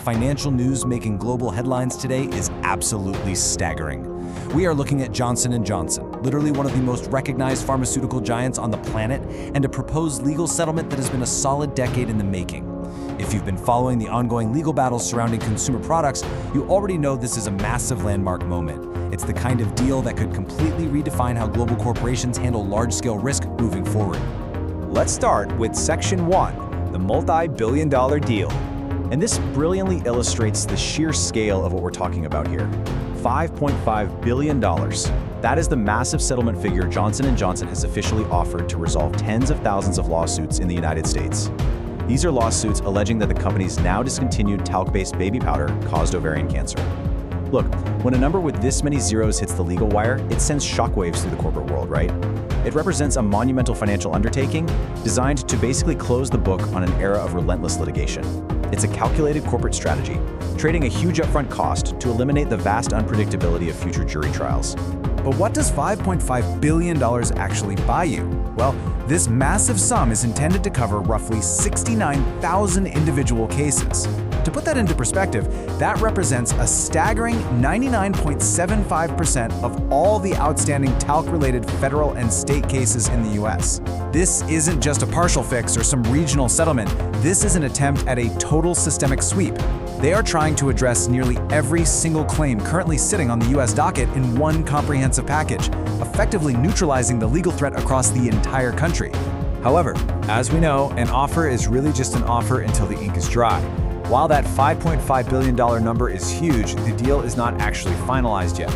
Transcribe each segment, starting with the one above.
Financial news making global headlines today is absolutely staggering. We are looking at Johnson & Johnson, literally one of the most recognized pharmaceutical giants on the planet, and a proposed legal settlement that has been a solid decade in the making. If you've been following the ongoing legal battles surrounding consumer products, you already know this is a massive landmark moment. It's the kind of deal that could completely redefine how global corporations handle large-scale risk moving forward. Let's start with Section 1, the multi-billion-dollar deal. And this brilliantly illustrates the sheer scale of what we're talking about here. $5.5 billion. That is the massive settlement figure Johnson & Johnson has officially offered to resolve tens of thousands of lawsuits in the United States. These are lawsuits alleging that the company's now discontinued talc-based baby powder caused ovarian cancer. Look, when a number with this many zeros hits the legal wire, it sends shockwaves through the corporate world, right? It represents a monumental financial undertaking designed to basically close the book on an era of relentless litigation. It's a calculated corporate strategy, trading a huge upfront cost to eliminate the vast unpredictability of future jury trials. But what does $5.5 billion actually buy you? Well, this massive sum is intended to cover roughly 69,000 individual cases. To put that into perspective, that represents a staggering 99.75% of all the outstanding talc-related federal and state cases in the US. This isn't just a partial fix or some regional settlement. This is an attempt at a total systemic sweep. They are trying to address nearly every single claim currently sitting on the US docket in one comprehensive package, effectively neutralizing the legal threat across the entire country. However, as we know, an offer is really just an offer until the ink is dry. While that $5.5 billion number is huge, the deal is not actually finalized yet.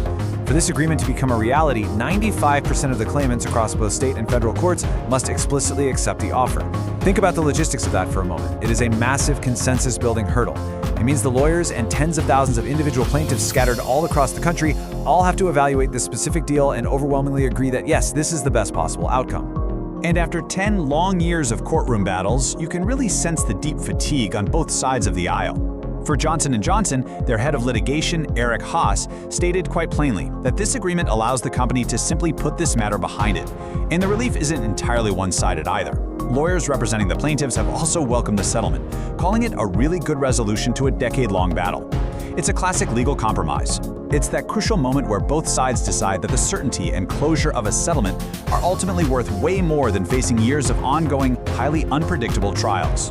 For this agreement to become a reality, 95% of the claimants across both state and federal courts must explicitly accept the offer. Think about the logistics of that for a moment. It is a massive consensus-building hurdle. It means the lawyers and tens of thousands of individual plaintiffs scattered all across the country all have to evaluate this specific deal and overwhelmingly agree that yes, this is the best possible outcome. And after 10 long years of courtroom battles, you can really sense the deep fatigue on both sides of the aisle. For Johnson & Johnson, their head of litigation, Eric Haas, stated quite plainly that this agreement allows the company to simply put this matter behind it. And the relief isn't entirely one-sided either. Lawyers representing the plaintiffs have also welcomed the settlement, calling it a really good resolution to a decade-long battle. It's a classic legal compromise. It's that crucial moment where both sides decide that the certainty and closure of a settlement are ultimately worth way more than facing years of ongoing, highly unpredictable trials.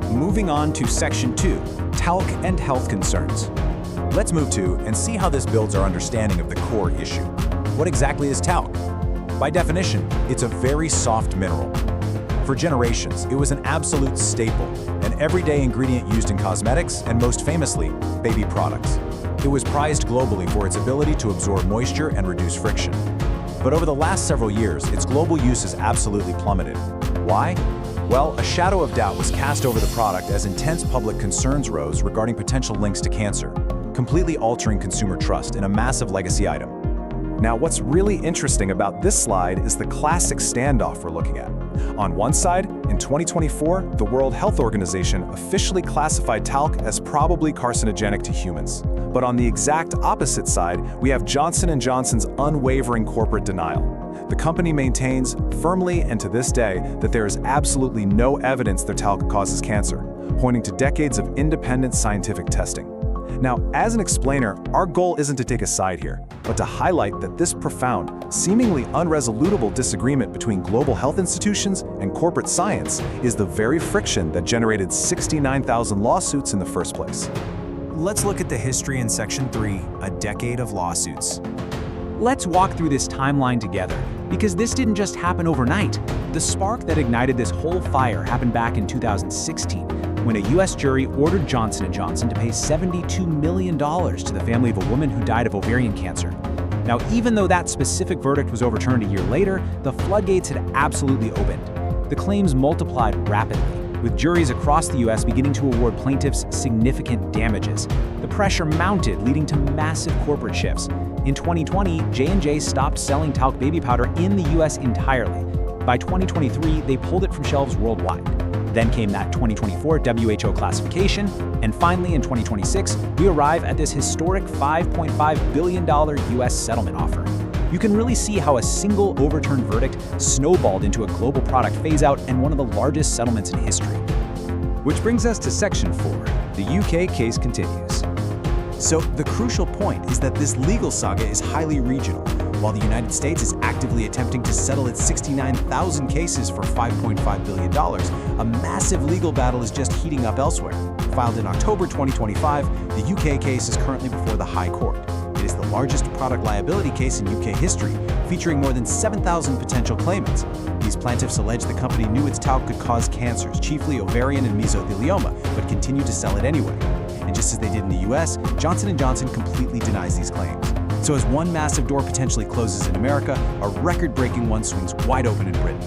Moving on to Section 2, Talc and Health Concerns. Let's move to and see how this builds our understanding of the core issue. What exactly is talc? By definition, it's a very soft mineral. For generations, it was an absolute staple, an everyday ingredient used in cosmetics and most famously, baby products. It was prized globally for its ability to absorb moisture and reduce friction. But over the last several years, its global use has absolutely plummeted. Why? Well, a shadow of doubt was cast over the product as intense public concerns rose regarding potential links to cancer, completely altering consumer trust in a massive legacy item. Now, what's really interesting about this slide is the classic standoff we're looking at. On one side, in 2024, the World Health Organization officially classified talc as probably carcinogenic to humans. But on the exact opposite side, we have Johnson & Johnson's unwavering corporate denial. The company maintains, firmly and to this day, that there is absolutely no evidence that talc causes cancer, pointing to decades of independent scientific testing. Now, as an explainer, our goal isn't to take a side here, but to highlight that this profound, seemingly unresolutable disagreement between global health institutions and corporate science is the very friction that generated 69,000 lawsuits in the first place. Let's look at the history in Section 3, a decade of lawsuits. Let's walk through this timeline together, because this didn't just happen overnight. The spark that ignited this whole fire happened back in 2016, when a US jury ordered Johnson & Johnson to pay $72 million to the family of a woman who died of ovarian cancer. Now, even though that specific verdict was overturned a year later, the floodgates had absolutely opened. The claims multiplied rapidly, with juries across the US beginning to award plaintiffs significant damages. The pressure mounted, leading to massive corporate shifts. In 2020, J&J stopped selling talc baby powder in the US entirely. By 2023, they pulled it from shelves worldwide. Then came that 2024 WHO classification, and finally in 2026, we arrive at this historic $5.5 billion US settlement offer. You can really see how a single overturned verdict snowballed into a global product phase-out and one of the largest settlements in history. Which brings us to Section 4, The UK case continues. So the crucial point is that this legal saga is highly regional. While the United States is actively attempting to settle its 69,000 cases for $5.5 billion, a massive legal battle is just heating up elsewhere. Filed in October 2025, the UK case is currently before the High Court. It is the largest product liability case in UK history, featuring more than 7,000 potential claimants. These plaintiffs allege the company knew its talc could cause cancers, chiefly ovarian and mesothelioma, but continued to sell it anyway. And just as they did in the US, Johnson & Johnson completely denies these claims. So as one massive door potentially closes in America, a record-breaking one swings wide open in Britain.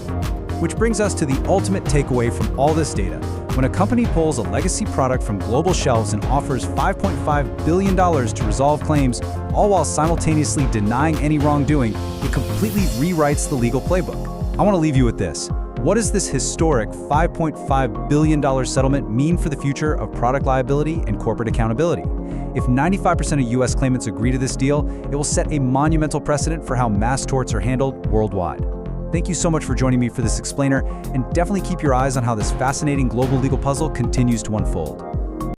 Which brings us to the ultimate takeaway from all this data. When a company pulls a legacy product from global shelves and offers $5.5 billion to resolve claims, all while simultaneously denying any wrongdoing, it completely rewrites the legal playbook. I want to leave you with this. What does this historic $5.5 billion settlement mean for the future of product liability and corporate accountability? If 95% of US claimants agree to this deal, it will set a monumental precedent for how mass torts are handled worldwide. Thank you so much for joining me for this explainer, and definitely keep your eyes on how this fascinating global legal puzzle continues to unfold.